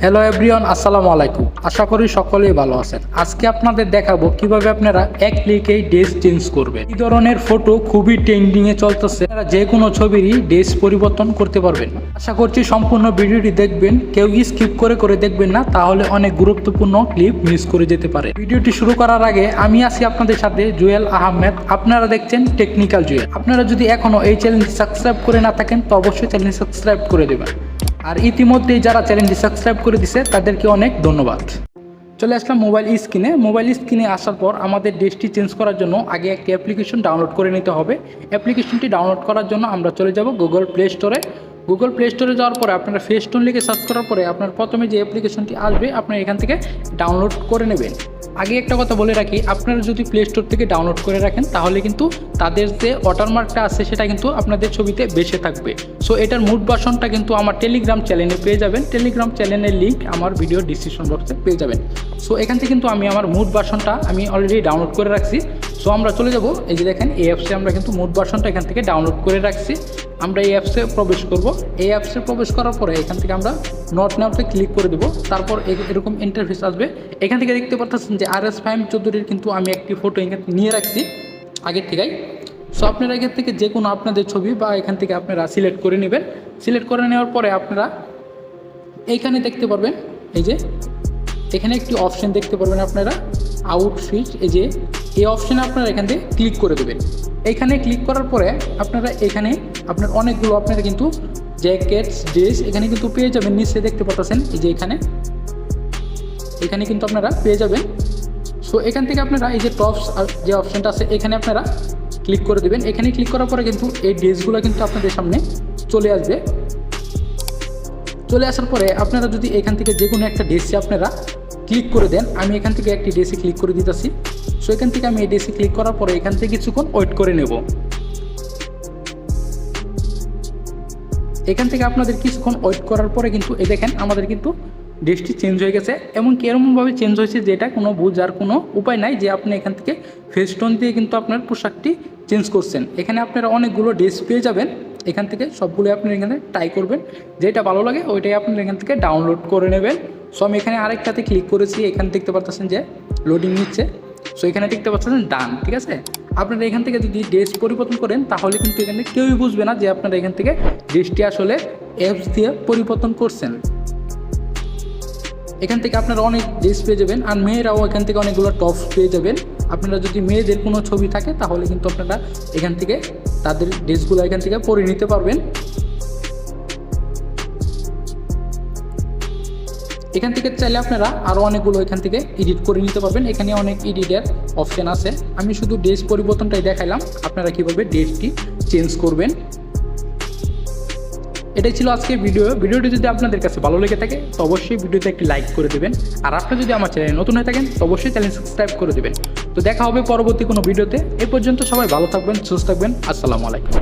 Hello everyone, আসসালামু আলাইকুম। আশা করি সকলেই ভালো আছেন। আজকে আপনাদের দেখাবো কিভাবে আপনারা এক ক্লিকেই ড্রেস চেঞ্জ করবেন। এই ধরনের ফটো খুবই ট্রেন্ডিংয়ে চলতেছে। আপনারা যে কোনো ছবিরই ড্রেস পরিবর্তন করতে পারবেন। আশা করছি সম্পূর্ণ ভিডিওটি দেখবেন, কেউ স্কিপ করে দেখবেন না, তাহলে অনেক গুরুত্বপূর্ণ ক্লিপ মিস করে যেতে পারে। ভিডিওটি শুরু করার আগে আমি আছি আপনাদের সাথে জুয়েল আহমেদ। আপনারা দেখছেন টেকনিক্যাল জুয়েল। আপনারা যদি এখনো এই চ্যানেলটি সাবস্ক্রাইব করে না থাকেন তো অবশ্যই চ্যানেলটি সাবস্ক্রাইব করে দেবেন। আর ইতিমধ্যেই যারা চ্যানেলটি সাবস্ক্রাইব করে দিছে তাদেরকে অনেক ধন্যবাদ। চলে আসলাম মোবাইল স্ক্রিনে আসার পর আমাদের ড্রেসটি চেঞ্জ করার জন্য আগে একটি অ্যাপ্লিকেশন ডাউনলোড করে নিতে হবে। অ্যাপ্লিকেশনটি ডাউনলোড করার জন্য আমরা চলে যাব গুগল প্লে স্টোরে যাওয়ার পরে আপনারা ফেস্টুন লিখে সার্চ করার পরে আপনার প্রথমে যে অ্যাপ্লিকেশনটি আসবে আপনারা এখান থেকে ডাউনলোড করে নেবেন। আগে একটা কথা বলে রাখি, আপনারা যদি প্লে স্টোর থেকে ডাউনলোড করে রাখেন তাহলে কিন্তু তাদের যে ওয়াটারমার্কটা আছে সেটা কিন্তু আপনাদের ছবিতে বেশি থাকবে। সো এটার মুড ভার্সনটা কিন্তু আমার টেলিগ্রাম চ্যানেলে পেয়ে যাবেন। টেলিগ্রাম চ্যানেলের লিঙ্ক আমার ভিডিও ডিসক্রিপশন বক্সে পেয়ে যাবেন। সো এখান থেকে কিন্তু আমি আমার মুড ভার্সনটা আমি অলরেডি ডাউনলোড করে রাখছি। সো আমরা চলে যাব, এই যে দেখেন এই অ্যাপসে আমরা কিন্তু মুড ভার্সনটা এখান থেকে ডাউনলোড করে রাখছি। আমরা এই অ্যাপসে প্রবেশ করব। এই অ্যাপসে প্রবেশ করার পরে এখান থেকে আমরা নট নাওতে ক্লিক করে দেবো। তারপর এরকম ইন্টারফেস আসবে। এখান থেকে দেখতে পাচ্ছেন যে RS ফাহিম চৌধুরীর কিন্তু আমি একটি ফটো এখানে নিয়ে রাখছি আগের থেকেই। সো আপনারা এখান থেকে যে কোনো আপনাদের ছবি বা এখান থেকে আপনারা সিলেক্ট করে নেবেন। সিলেক্ট করে নেওয়ার পরে আপনারা এইখানে দেখতে পারবেন, এই যে এখানে একটি অপশন দেখতে পারবেন আপনারা আউটফিট। এই অপশানে আপনারা এখান থেকে ক্লিক করে দেবেন। এইখানে ক্লিক করার পরে আপনারা এখানে আপনার অনেকগুলো আপনারা কিন্তু জ্যাকেটস ড্রেস এখানে কিন্তু পেয়ে যাবেন। নিচে দেখতে পাচ্ছেন এই যে এখানে কিন্তু আপনারা পেয়ে যাবেন। সো এখান থেকে আপনারা এই যে টপস যে অপশানটা আছে এখানে আপনারা ক্লিক করে দেবেন। এখানে ক্লিক করার পরে কিন্তু এই ড্রেসগুলো কিন্তু আপনাদের সামনে চলে আসবে। চলে আসার পরে আপনারা যদি এখান থেকে যে কোনো একটা ড্রেসে আপনারা ক্লিক করে দেন, আমি এখান থেকে একটি ড্রেসে ক্লিক করে দিতেছি। সো এখান থেকে আমি এই ড্রেসে ক্লিক করার পরে এখান থেকে কিছুক্ষণ ওয়েট করে নেব। এখান থেকে আপনাদের কিছুক্ষণ ওয়েট করার পরে কিন্তু এই দেখেন আমাদের কিন্তু ড্রেসটি চেঞ্জ হয়ে গেছে। এমনকি এরকমভাবে চেঞ্জ হয়েছে যেটা কোনো বোঝার কোনো উপায় নাই যে আপনি এখান থেকে ফেস্টুন দিয়ে কিন্তু আপনার পোশাকটি চেঞ্জ করছেন। এখানে আপনারা অনেকগুলো ড্রেস পেয়ে যাবেন। এখান থেকে সবগুলো আপনি এখানে ট্রাই করবেন, যেটা ভালো লাগে ওইটাই আপনারা এখান থেকে ডাউনলোড করে নেবেন। সো আমি এখানে আরেকটাতে ক্লিক করেছি, এখানে দেখতে পাচ্ছেন যে লোডিং নিচ্ছে। সো এখানে দেখতে পাচ্ছেন ডান, ঠিক আছে। আপনারা এখান থেকে যদি ড্রেস পরিবর্তন করেন তাহলে কিন্তু এখানে কেউই বুঝবে না যে আপনারা এখান থেকে ড্রেসটি আসলে অ্যাপস দিয়ে পরিবর্তন করছেন। এখান থেকে আপনারা অনেক ড্রেস পেয়ে যাবেন। আর মেয়েরাও এখান থেকে অনেকগুলো টপস পেয়ে যাবেন। আপনারা যদি মেয়েদের কোনো ছবি থাকে তাহলে কিন্তু আপনারা এখান থেকে তাদের ড্রেসগুলো এখান থেকে পরে নিতে পারবেন। এখান থেকে চাইলে আপনারা আরও অনেকগুলো এখান থেকে এডিট করে নিতে পারবেন। এখানে অনেক এডিটের অপশান আছে। আমি শুধু ড্রেস পরিবর্তনটাই দেখাইলাম, আপনারা কীভাবে ড্রেসটি চেঞ্জ করবেন। এটাই ছিল আজকে ভিডিওটি যদি আপনাদের কাছে ভালো লেগে থাকে তো অবশ্যই ভিডিওতে একটি লাইক করে দেবেন। আর আপনারা যদি আমার চ্যানেলে নতুন হয়ে থাকেন তো অবশ্যই চ্যানেল সাবস্ক্রাইব করে দেবেন। তো দেখা হবে পরবর্তী কোনো ভিডিওতে। এ পর্যন্ত সবাই ভালো থাকবেন, সুস্থ থাকবেন। আসসালামু আলাইকুম।